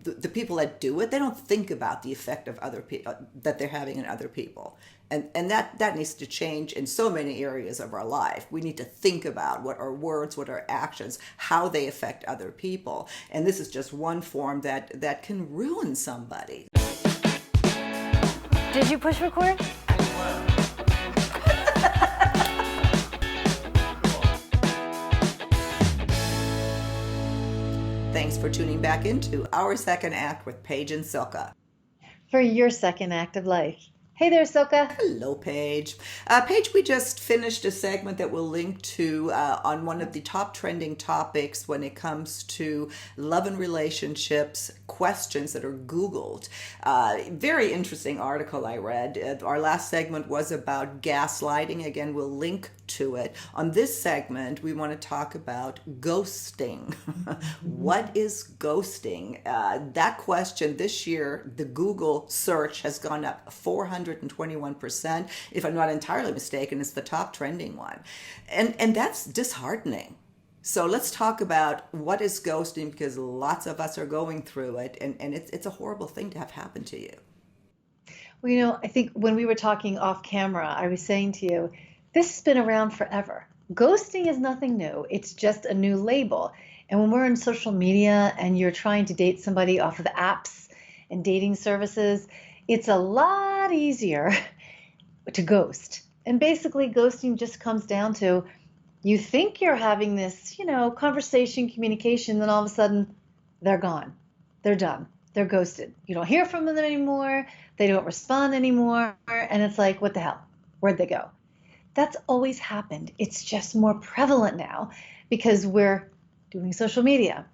the people that do it, they don't think about the effect of other people that they're having on other people. And that needs to change in so many areas of our life. We need to think about what our words, what our actions, how they affect other people. And this is just one form that can ruin somebody. Did you push record? Thanks for tuning back into Our Second Act with Paige and Silka. For your second act of life. Hey there, Silka. Hello, Paige. Paige, we just finished a segment that we'll link to on one of the top trending topics when it comes to love and relationships, questions that are Googled. Very interesting article I read. Our last segment was about gaslighting. Again, we'll link to it. On this segment, we want to talk about ghosting. What is ghosting? That question this year, the Google search has gone up 421%. If I'm not entirely mistaken, it's the top trending one. And that's disheartening. So let's talk about what is ghosting, because lots of us are going through it, and it's a horrible thing to have happen to you. Well, I think when we were talking off camera, I was saying to you, this has been around forever. Ghosting is nothing new. It's just a new label. And when we're on social media and you're trying to date somebody off of apps and dating services, it's a lot easier to ghost. And basically, ghosting just comes down to you think you're having this, conversation, communication, then all of a sudden they're gone. They're done. They're ghosted. You don't hear from them anymore. They don't respond anymore. And it's like, what the hell? Where'd they go? That's always happened. It's just more prevalent now because we're doing social media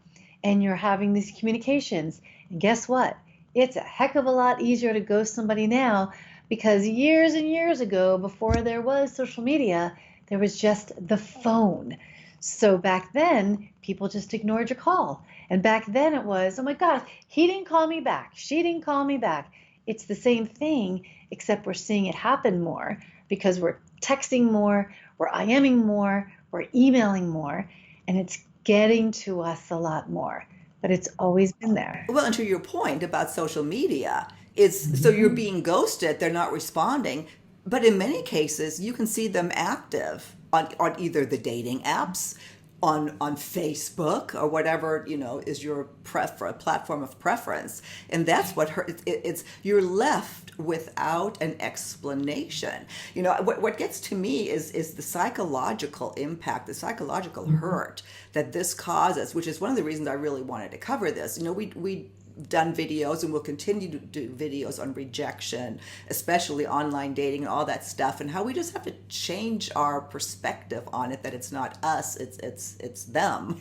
and you're having these communications. And guess what? It's a heck of a lot easier to ghost somebody now because years and years ago, before there was social media, there was just the phone. So back then, people just ignored your call. And back then it was, oh my God, he didn't call me back. She didn't call me back. It's the same thing, except we're seeing it happen more because we're texting more, we're IMing more, we're emailing more, and it's getting to us a lot more. But it's always been there. Well, and to your point about social media, is so you're being ghosted, they're not responding, but in many cases you can see them active on either the dating apps, on Facebook, or whatever is your platform of preference. And that's what it's you're left without an explanation. What gets to me is the psychological impact, the psychological hurt that this causes, which is one of the reasons I really wanted to cover this. We done videos and we'll continue to do videos on rejection, especially online dating and all that stuff, and how we just have to change our perspective on it, that it's not us, it's them.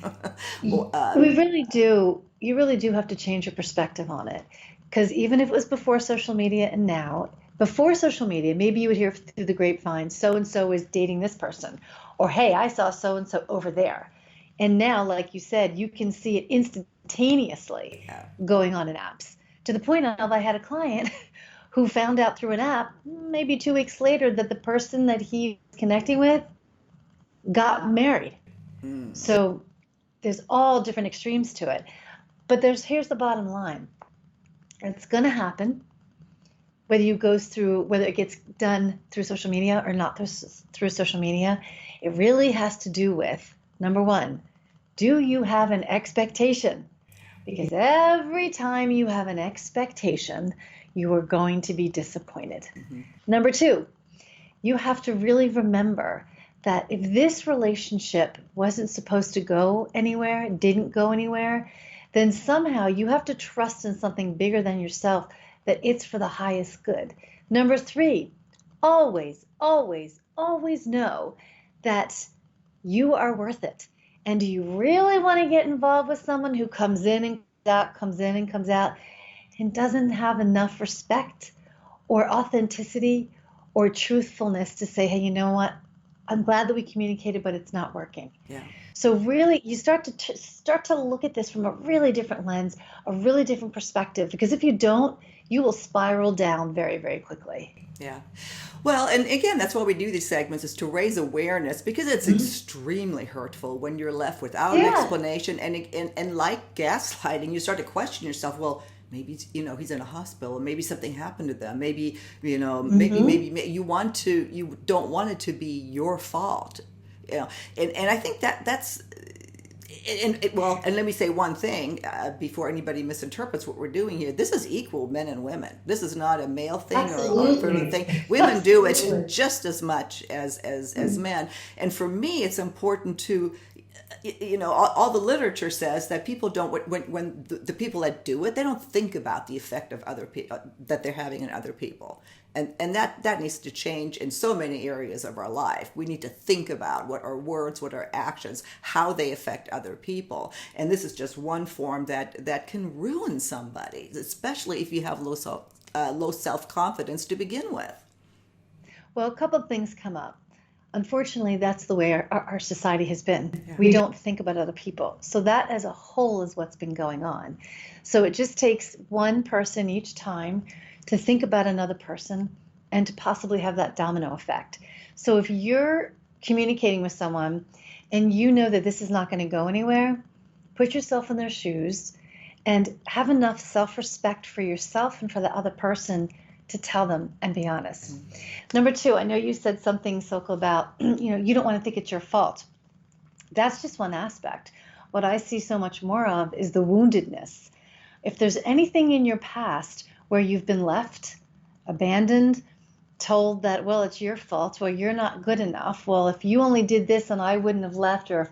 We really do. You really do have to change your perspective on it. Because even if it was before social media and now, before social media, maybe you would hear through the grapevine, so-and-so is dating this person. Or, hey, I saw so-and-so over there. And now, like you said, you can see it instantaneously going on in apps. To the point of I had a client who found out through an app, maybe 2 weeks later, that the person that he was connecting with got married. So there's all different extremes to it. But here's the bottom line. It's going to happen whether it gets done through social media or not through social media. It really has to do with, number one, do you have an expectation? Because every time you have an expectation, you are going to be disappointed. Number two, you have to really remember that if this relationship wasn't supposed to go anywhere, didn't go anywhere, then somehow you have to trust in something bigger than yourself, that it's for the highest good. Number three, always, always, always know that you are worth it. And do you really want to get involved with someone who comes in and out, comes in and comes out, and doesn't have enough respect or authenticity or truthfulness to say, hey, you know what? I'm glad that we communicated, but it's not working. Yeah. So really, you start to look at this from a really different lens, a really different perspective. Because if you don't, you will spiral down very, very quickly. Yeah. Well, and again, that's why we do these segments is to raise awareness because it's Mhm. extremely hurtful when you're left without an Yeah. explanation and like gaslighting, you start to question yourself. Well, maybe he's in a hospital, maybe something happened to them. Maybe Hmm. you want to you don't want it to be your fault. And I think that's well, and let me say one thing before anybody misinterprets what we're doing here. This is equal men and women. This is not a male thing or a female Absolutely. thing. Women do it just as much as men. And for me, it's important to all the literature says that people don't when the people that do it, they don't think about the effect of other people that they're having on other people, and that needs to change in so many areas of our life. We need to think about what our words, what our actions, how they affect other people, and this is just one form that can ruin somebody, especially if you have low self confidence to begin with. Well, a couple of things come up. Unfortunately, that's the way our society has been. Yeah. We don't think about other people. So that as a whole is what's been going on. So it just takes one person each time to think about another person and to possibly have that domino effect. So if you're communicating with someone and you know that this is not going to go anywhere, put yourself in their shoes and have enough self-respect for yourself and for the other person to tell them and be honest. Number two, I know you said something, Sokol, about you don't want to think it's your fault. That's just one aspect. What I see so much more of is the woundedness. If there's anything in your past where you've been left, abandoned, told that, well, it's your fault, well, you're not good enough, well, if you only did this and I wouldn't have left, or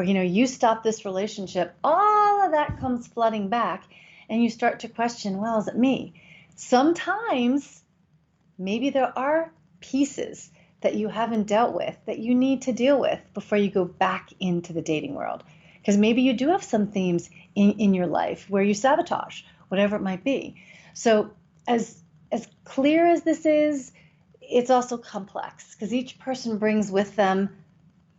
you stopped this relationship, all of that comes flooding back, and you start to question, well, is it me? Sometimes maybe there are pieces that you haven't dealt with that you need to deal with before you go back into the dating world. Because maybe you do have some themes in your life where you sabotage, whatever it might be. So as clear as this is, it's also complex because each person brings with them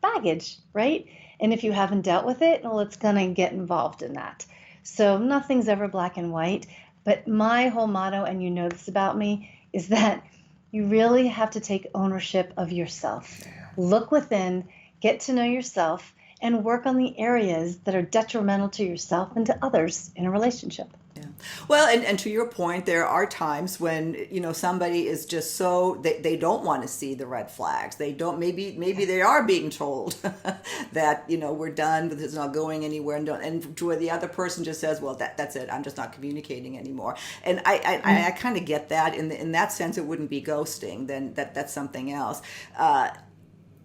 baggage, right? And if you haven't dealt with it, well, it's going to get involved in that. So nothing's ever black and white. But my whole motto, and you know this about me, is that you really have to take ownership of yourself. Look within, get to know yourself, and work on the areas that are detrimental to yourself and to others in a relationship. Yeah. Well, and to your point, there are times when somebody is just so they don't want to see the red flags. They don't. Maybe they are being told that we're done, but it's not going anywhere, and to where the other person just says, well, that's it. I'm just not communicating anymore. And I kind of get that. In that sense, it wouldn't be ghosting. Then that's something else.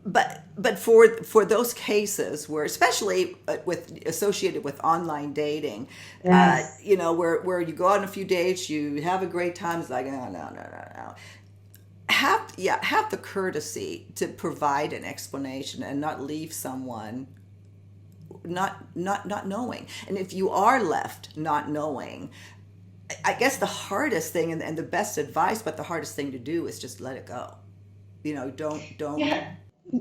But for those cases where, especially with associated with online dating, Yes. where you go out on a few dates, you have a great time. It's like no. Have the courtesy to provide an explanation and not leave someone not knowing. And if you are left not knowing, I guess the hardest thing and the best advice, but the hardest thing to do is just let it go. Don't. Yeah,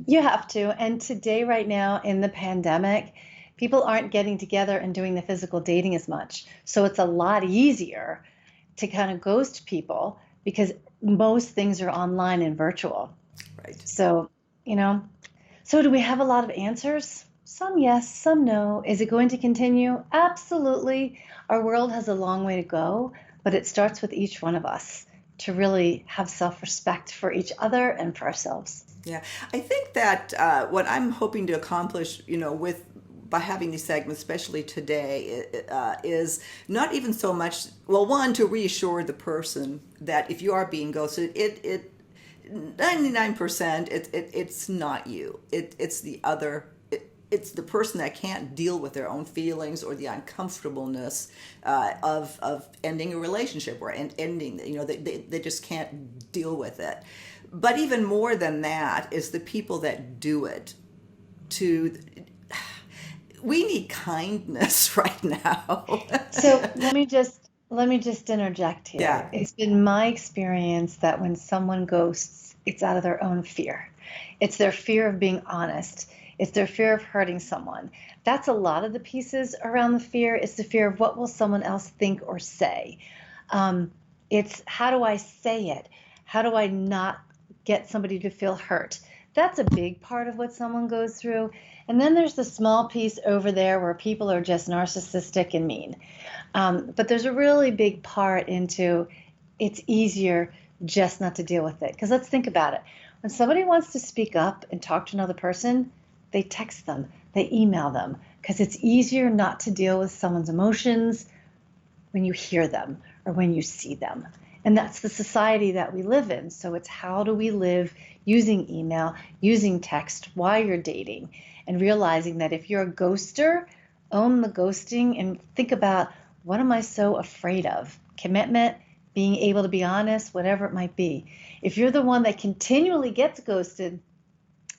you have to. And today, right now, in the pandemic, people aren't getting together and doing the physical dating as much. So it's a lot easier to kind of ghost people because most things are online and virtual. Right. So, you know, so do we have a lot of answers? Some yes, some no. Is it going to continue? Absolutely. Our world has a long way to go, but it starts with each one of us to really have self-respect for each other and for ourselves. Yeah, I think that what I'm hoping to accomplish, with by having these segments, especially today, is not even so much. Well, one, to reassure the person that if you are being ghosted, it 99% it's not you. It's the other. It's the person that can't deal with their own feelings or the uncomfortableness of ending a relationship or ending. They just can't deal with it. But even more than that is the people that do it. To We need kindness right now. So let me just interject Yeah. here. It's been my experience that when someone ghosts, it's out of their own fear. It's their fear of being honest. It's their fear of hurting someone. That's a lot of the pieces around the fear. It's the fear of what will someone else think or say. It's how do I say it? How do I not get somebody to feel hurt? That's a big part of what someone goes through. And then there's the small piece over there where people are just narcissistic and mean. But there's a really big part into it's easier just not to deal with it. Because let's think about it. When somebody wants to speak up and talk to another person, they text them, they email them, because it's easier not to deal with someone's emotions when you hear them or when you see them. And that's the society that we live in. So it's how do we live using email, using text while you're dating, and realizing that if you're a ghoster, own the ghosting and think about what am I so afraid of? Commitment, being able to be honest, whatever it might be. If you're the one that continually gets ghosted,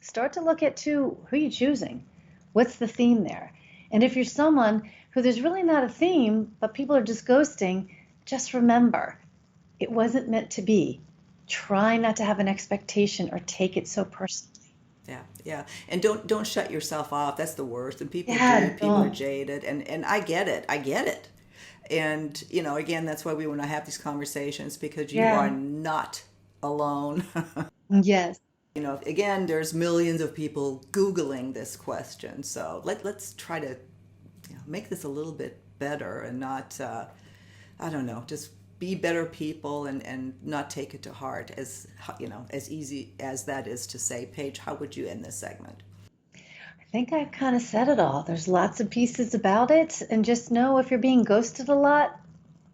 start to look at too, who are you choosing? What's the theme there? And if you're someone who there's really not a theme, but people are just ghosting, just remember, it wasn't meant to be. Try not to have an expectation or take it so personally. Yeah. And don't shut yourself off. That's the worst. And people Yeah, do, people are don't. jaded. And I get it. And, again, that's why we want to have these conversations because you are Yeah. not alone. Yes. Again, there's millions of people Googling this question. So let's try to make this a little bit better and not, I don't know, just be better people and not take it to heart as easy as that is to say. Paige, how would you end this segment? I think I've kind of said it all. There's lots of pieces about it. And just know if you're being ghosted a lot,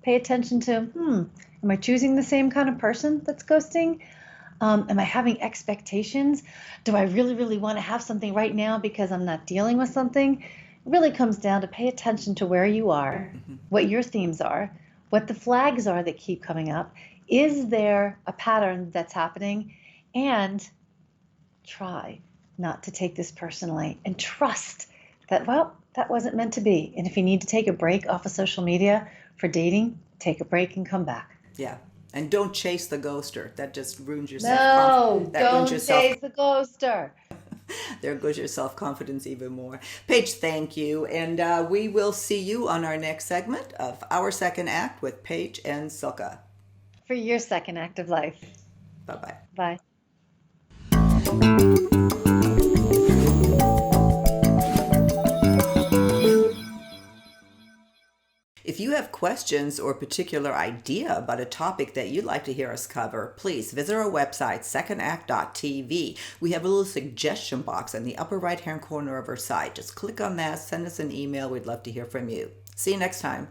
pay attention to, am I choosing the same kind of person that's ghosting? Am I having expectations? Do I really, really want to have something right now because I'm not dealing with something? It really comes down to pay attention to where you are, what your themes are, what the flags are that keep coming up. Is there a pattern that's happening? And try not to take this personally and trust that, well, that wasn't meant to be. And if you need to take a break off of social media for dating, take a break and come back. Yeah. And don't chase the ghoster. That just ruins your No, self-confidence. That ruins don't your self. chase the ghoster. There goes your self-confidence even more. Paige, thank you. And we will see you on our next segment of Our Second Act with Paige and Silka. For your second act of life. Bye-bye. Bye. If you have questions or particular idea about a topic that you'd like to hear us cover, please visit our website, secondact.tv. We have a little suggestion box in the upper right-hand corner of our site. Just click on that, send us an email. We'd love to hear from you. See you next time.